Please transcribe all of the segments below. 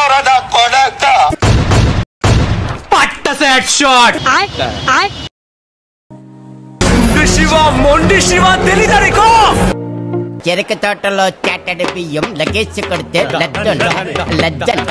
చేస్తావురా నా కొడక పట్ట సెట్ షాట్ శివ మొండి శివ తెలీదా నీకు చెరుకు తోటలో చాటడి బియ్యం లగేజ్ కొడితే లజ్జంట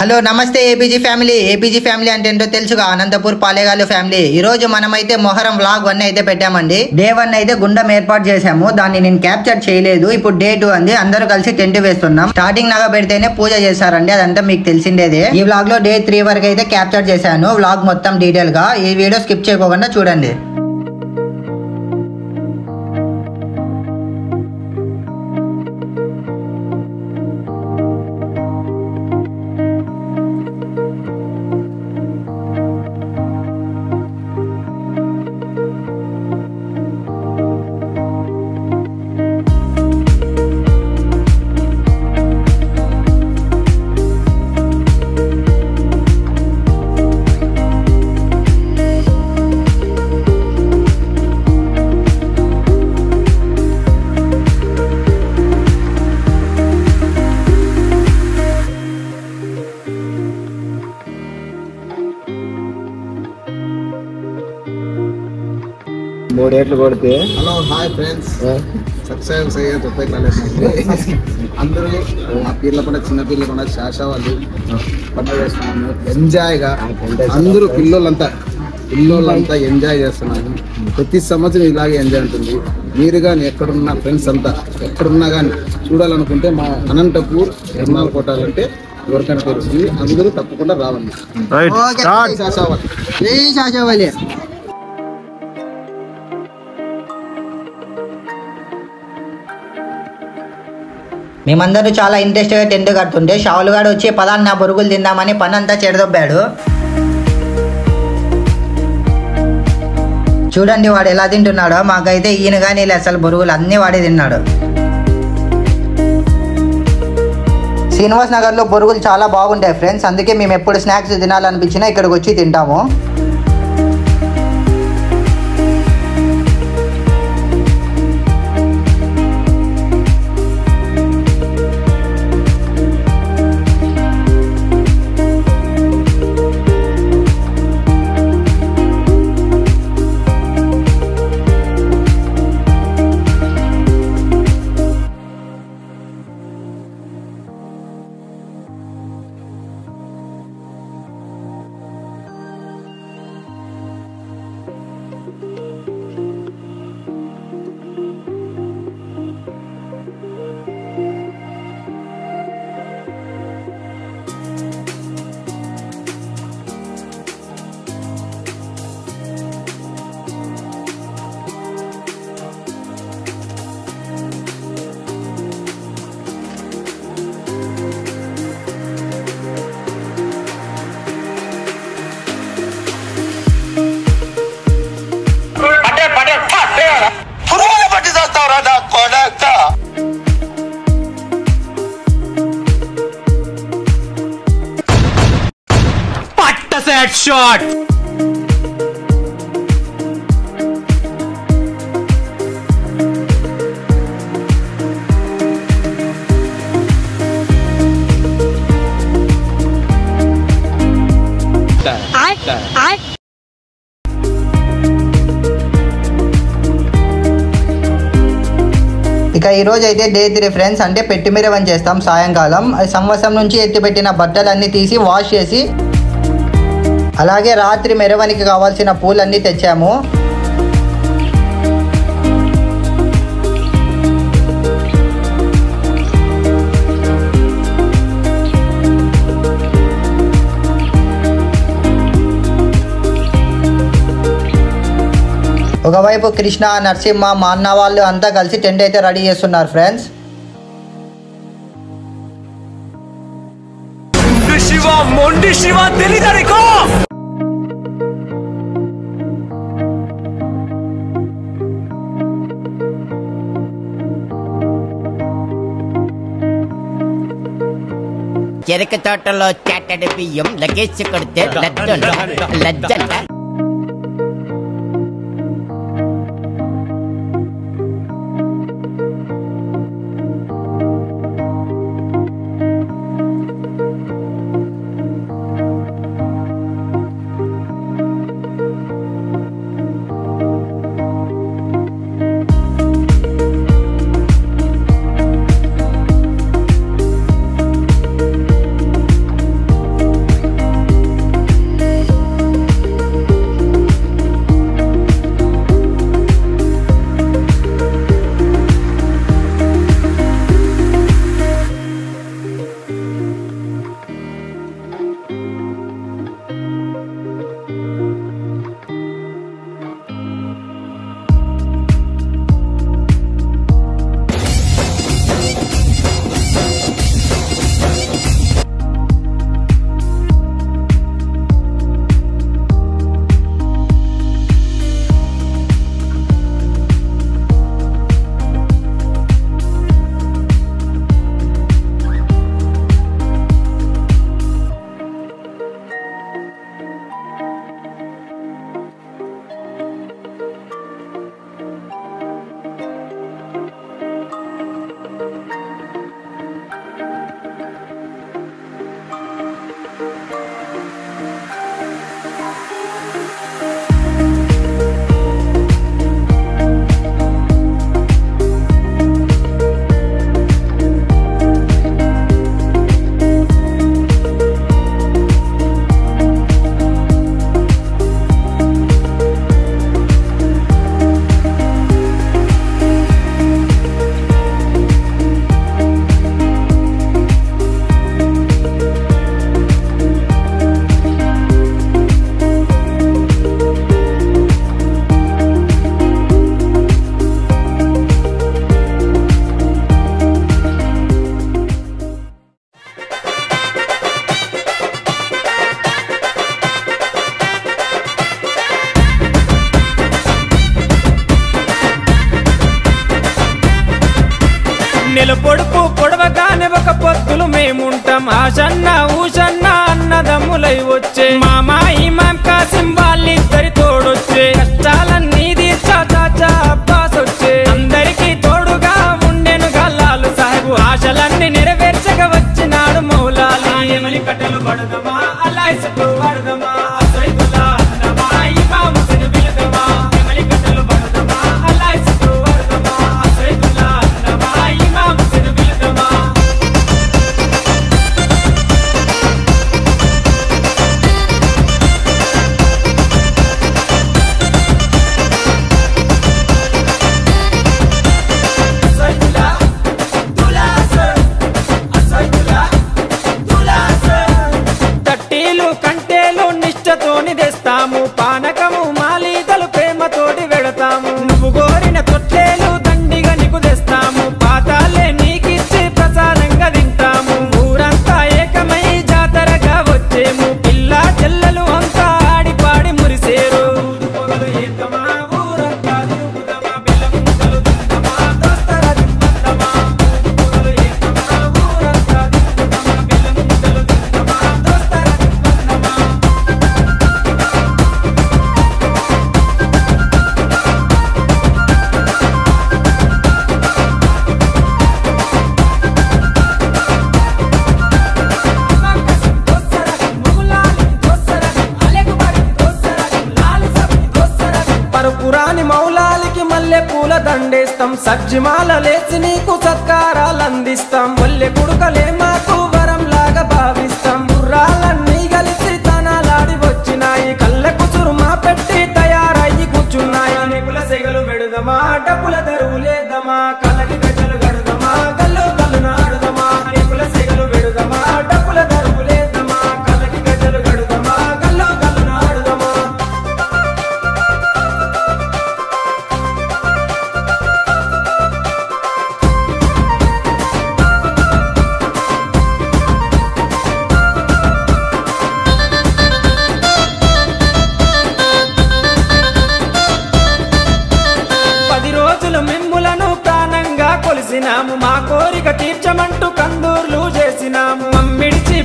హలో నమస్తే ఏపీజీ ఫ్యామిలీ అంటే ఏంటో తెలుసుగా అనంతపూర్ పాలేగాలు ఫ్యామిలీ. ఈ రోజు మనమైతే మొహరం వ్లాగ్ 1 అయితే పెట్టామండి. డే 1 అయితే గుండం ఏర్పాటు చేసాము, దాన్ని నేను క్యాప్చర్ చేయలేదు. ఇప్పుడు డే 2 అంది, అందరూ కలిసి టెంట్ వేస్తున్నాం. స్టార్టింగ్ నగ పెడితేనే పూజ చేస్తారండి, అదంతా మీకు తెలిసిండేదే. ఈ వ్లాగ్ లో డే 3 వరకు అయితే క్యాప్చర్ చేశాను, వ్లాగ్ మొత్తం డీటెయిల్ గా. ఈ వీడియో స్కిప్ చేయకుండా చూడండి. మూడేట్లు కొడితే హలో హాయ్ ఫ్రెండ్స్, సబ్స్క్రైబ్ అందరూ ఆ పీర్ల పండుగ చిన్న పీర్ల పండుగ శాషా వాళ్ళు పండుగ చేస్తున్నాము ఎంజాయ్గా. అందరూ పిల్లోళ్ళంతా ఎంజాయ్ చేస్తున్నాము. ప్రతి సంవత్సరం ఇలాగే ఎంజాయ్ ఉంటుంది. మీరు కానీ ఎక్కడున్న ఫ్రెండ్స్ అంతా ఎక్కడున్నా కానీ చూడాలనుకుంటే మా అనంతపూర్ ఎర్నాలు కొట్టాలంటే ఎవరికైనా తెలుస్తుంది, అందరూ తప్పకుండా రావండి. శాషావాలి మేమందరూ చాలా ఇంట్రెస్ట్ గా టెంట్ కడుతుంటే షావులుగాడు వచ్చి పదాన్న బొరుగులు తిందామని పని అంతా చెడదొబ్బాడు. చూడండి వాడు ఎలా తింటున్నాడో. మాకైతే ఈయన కానీ అసలు బొరుగులు అన్ని వాడే తిన్నాడు. శ్రీనివాస్ నగర్ లో బొరుగులు చాలా బాగుంటాయి ఫ్రెండ్స్, అందుకే మేము ఎప్పుడు స్నాక్స్ తినాలనిపించినా ఇక్కడికి వచ్చి తింటాము. Set shot. ఇక ఈ రోజు అయితే డే 3 ఫ్రెండ్స్, అంటే పెట్టిమిరవని చేస్తాం సాయంకాలం. సంవత్సరం నుంచి ఎత్తిపెట్టిన బట్టలన్నీ తీసి వాష్ చేసి, అలాగే రాత్రి మెరవనికి కావాల్సిన పూలన్నీ తెచ్చాము. ఒకవైపు కృష్ణ, నరసింహ, మా అన్న వాళ్ళు అంతా కలిసి టెంట్ అయితే రెడీ చేస్తున్నారు ఫ్రెండ్స్. శివ మొండి శివ తెలీదా నీకు చెరుకు తోటలో చాటడి బియ్యం లగేజ్ కొడితే లజ్జంట. నెల పొడుపు పొడవగానే ఒక పొత్తులు మేముంటాం. ఆశన్న ఊషన్న అన్నదమ్ములై వచ్చే మామా ఇమాం కాసిం వాళ్ళిద్దరి తోడొచ్చే కష్టాలన్నీ తీర్చా చాచా అబ్బాస్ వచ్చే అందరికీ తోడుగా ఉండెను గల్లాలు సాహెబు ఆశలన్నీ నెరవేర్చగా వచ్చినాడు మౌలాలి. ఎమలి కట్టెలు పడదమా అల్లాయిసకు పడదమా అసైదుల్లా అన్నమా ఇమాం హుస్సేన్ బిలదమా ఎమలి కట్టెలు పడదమా అల్లాయిసకు పడదమా అసైదుల్లా అన్నమా ఇమాం హుస్సేన్ బిలదమా. తట్టీలు కంటేలు నిష్టతోని తెస్తాము పానకము మాలీదలు ప్రేమతోటి వెడతాము నువ్వు కోరిన తొట్టేలు దండిగా నీకు తెస్తాము పాతాలే నీకిచ్చి ప్రసాదంగా తింటాము ఊరంతా ఏకమై జాతరగా వచ్చేము పిల్ల చెల్లెలు అంతా ఆడి పాడి మురిసేరు పొగలు ఏకమా ఊరంతా తిరుగుదమా బెల్లం ముద్దలు తిందమా దోస్తరా తిందమా పొగలు ఏకమా ఊరంతా తిరుగుదమా బెల్లం ముద్దలు తిందమా దోస్తరా తిందమా. పరుపురాని మౌలాలికి మల్లె పూల దండేస్తాం సజ్జిమాల లేచి నీకు సత్కారాలు అందిస్తాం మల్లె కుడుకలే మాకు వరం లాగా భావిస్తాం గుర్రాలన్నీ కలిసి తనాలాడి వచ్చినాయి కళ్ళకు చురుమా పెట్టి తయారయ్యి కూర్చున్నాయి నెకుల సెగలు పెడదమా డబ్బుల దరువు లేదమా కళ్ళకి గజ్జలు గడదమా గల్లు గల్లు నాడుదమా నెకుల సెగలు పెడదమా డబ్బుల దరువు లేదమా కళ్ళకి గజ్జలు గడదమా గల్లు గల్లు నాడుదమా. మిమ్ములను ప్రాణంగా కొలిసినాము మా కోరిక తీర్చమంటూ కందూర్లు చేసినాము మమ్మిడిచి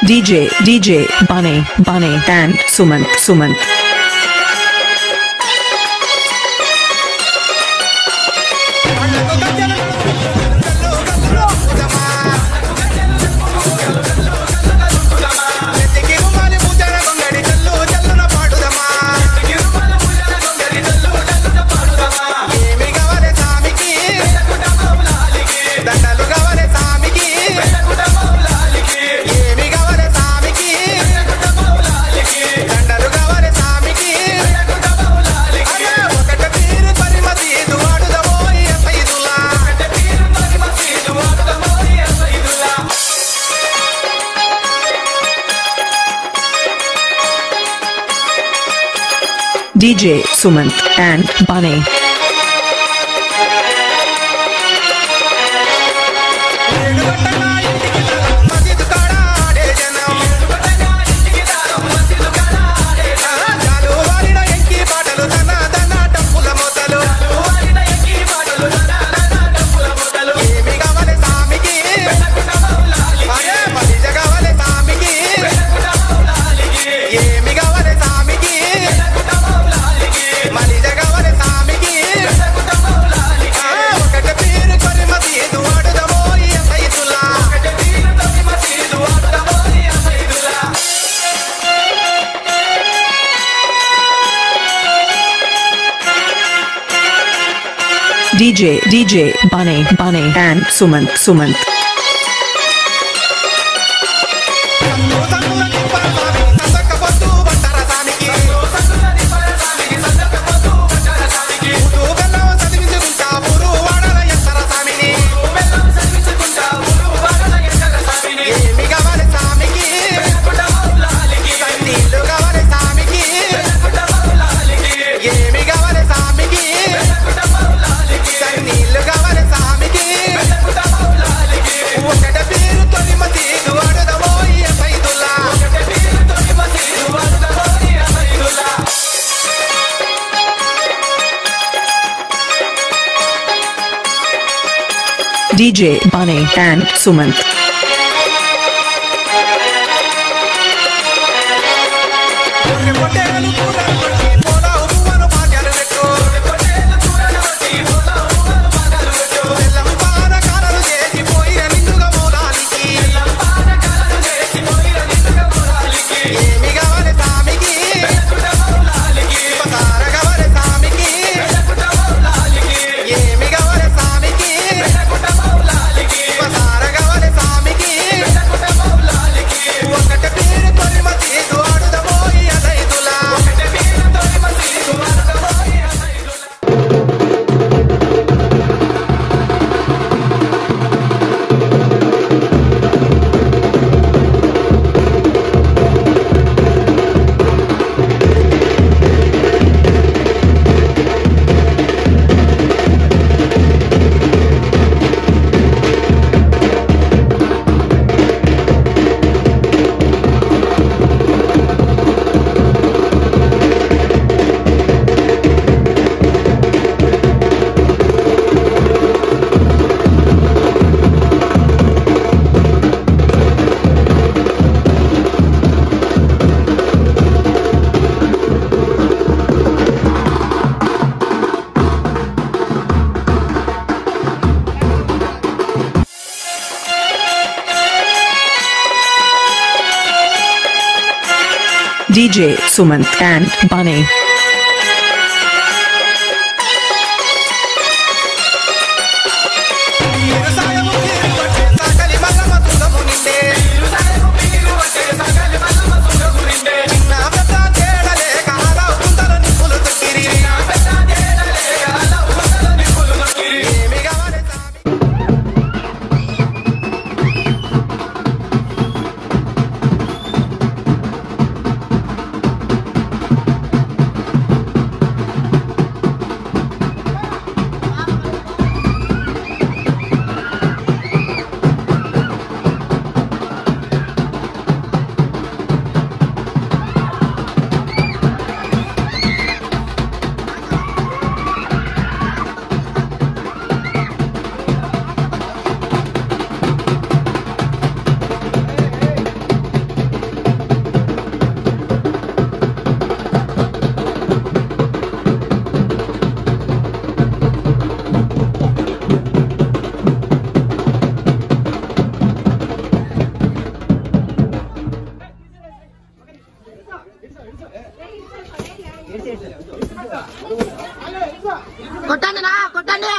DJ Bunny and Sumant. DJ Sumant and Bunny. DJ Bunny and Sumant. DJ Bunny and Sumant. DJ Sumant and Bunny. కొట్టండి నా కొట్టండి.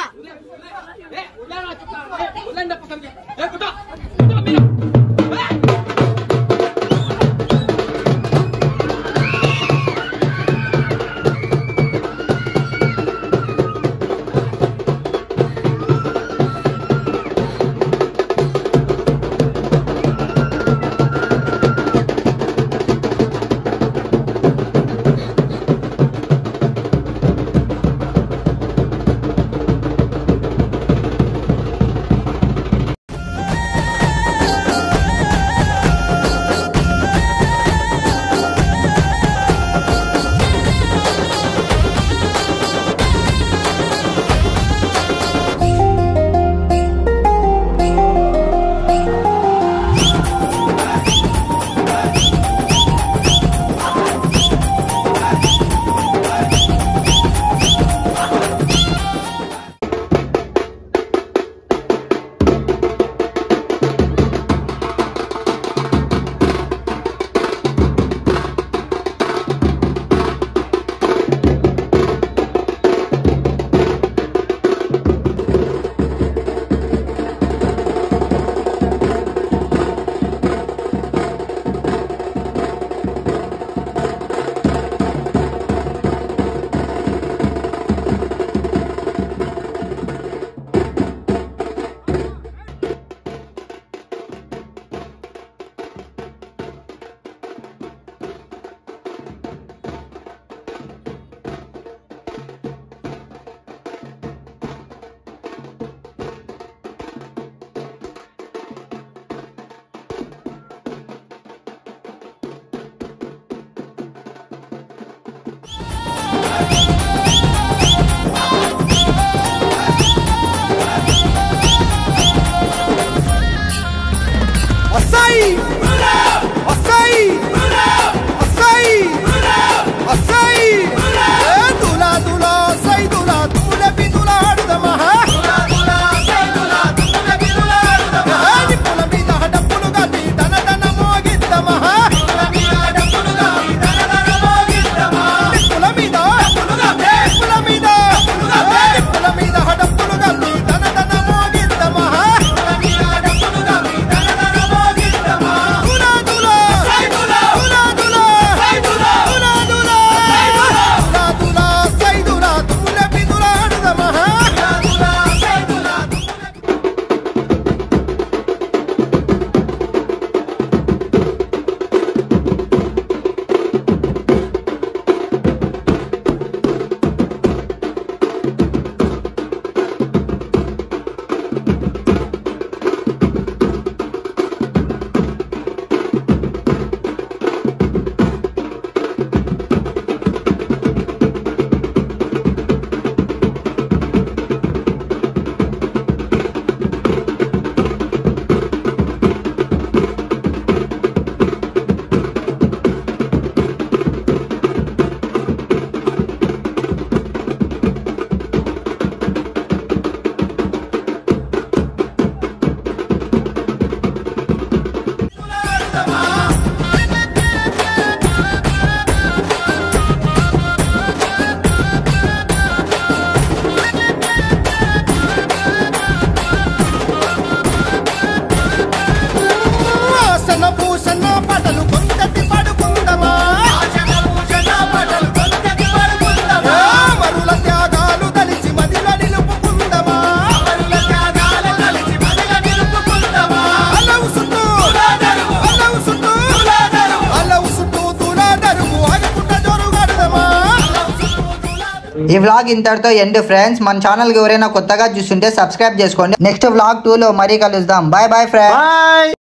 ఈ వ్లాగ్ ఇంతటితో ఎండ్ ఫ్రెండ్స్. మన ఛానల్ కి ఎవరైనా కొత్తగా చూస్తుంటే సబ్స్క్రైబ్ చేసుకోండి. నెక్స్ట్ వ్లాగ్ 2 లో మరీ కలుద్దాం. Bye bye friends.